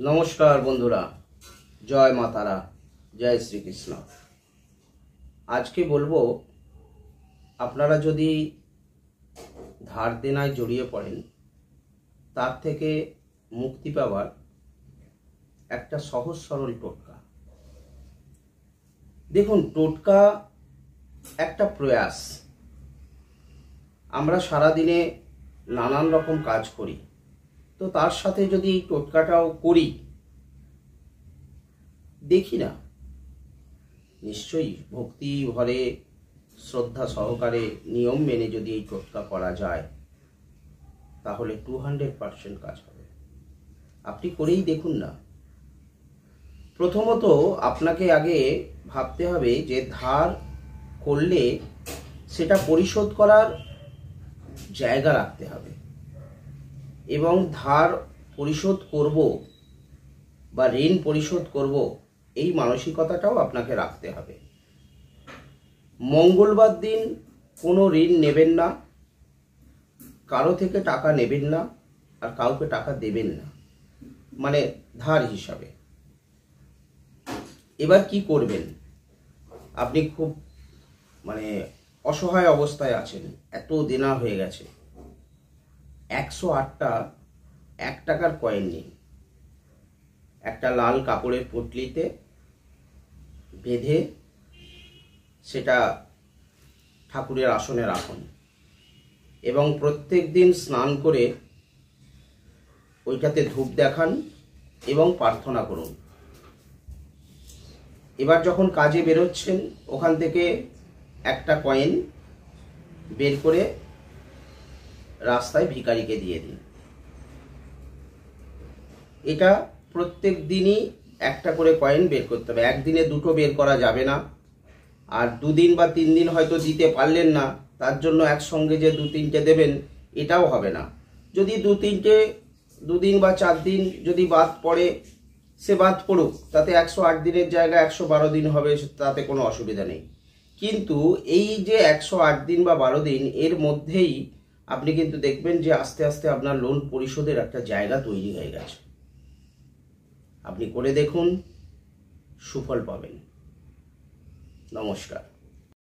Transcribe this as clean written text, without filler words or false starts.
নমস্কার বন্ধুরা, জয় মা তারা, জয় শ্রীকৃষ্ণ। আজকে বলবো, আপনারা যদি ধার দেনায় জড়িয়ে পড়েন তার থেকে মুক্তি পাওয়ার একটা সহজ সরল টোটকা। দেখুন, টোটকা একটা প্রয়াস। আমরা সারাদিনে নানান রকম কাজ করি, তো তার সাথে যদি এই টোটকাটাও করি, দেখি না নিশ্চয়ই ভক্তি ভরে শ্রদ্ধা সহকারে নিয়ম মেনে যদি এই টোটকা করা যায় তাহলে 200% কাজ হবে। আপনি করেই দেখুন না। প্রথমত আপনাকে আগে ভাবতে হবে যে ধার করলে সেটা পরিশোধ করার জায়গা রাখতে হবে, এবং ধার পরিশোধ করব বা ঋণ পরিশোধ করব এই মানসিকতাটাও আপনাকে রাখতে হবে। মঙ্গলবার দিন কোনো ঋণ নেবেন না, কারো থেকে টাকা নেবেন না, আর কাউকে টাকা দেবেন না, মানে ধার হিসাবে। এবার কি করবেন? আপনি খুব অসহায় অবস্থায় আছেন, এত দেনা হয়ে গেছে। 108টা 1 টাকার কয়েন নিন, একটা লাল কাপড়ের পুঁটলিতে বেঁধে সেটা ঠাকুরের আসনে রাখুন, এবং প্রত্যেক দিন স্নান করে ওইটাতে ধূপ দেখান এবং প্রার্থনা করুন। এবার যখন কাজে বেরোচ্ছেন ওখান থেকে একটা কয়েন বের করে রাস্তায় ভিখারিকে দিয়ে দিন। এটা প্রত্যেক দিনই একটা করে কয়েন বের করতে হবে। একদিনে দুটো বের করা যাবে না, আর 2 দিন বা 3 দিন হয়তো দিতে পারলেন না, তার জন্য একসঙ্গে যে 2-3টে দেবেন এটাও হবে না। যদি 2 দিন বা 4 দিন যদি বাদ পড়ে, সে বাদ পড়ুক, তাতে 108 দিনের জায়গায় 112 দিন হবে, তাতে কোনো অসুবিধা নেই। কিন্তু এই যে 108 দিন বা 12 দিন এর মধ্যেই আপনি কিন্তু দেখবেন যে আস্তে আস্তে আপনার লোন পরিশোধের একটা জায়গা তৈরি হয়ে গেছে। আপনি করে দেখুন, সুফল পাবেন। নমস্কার।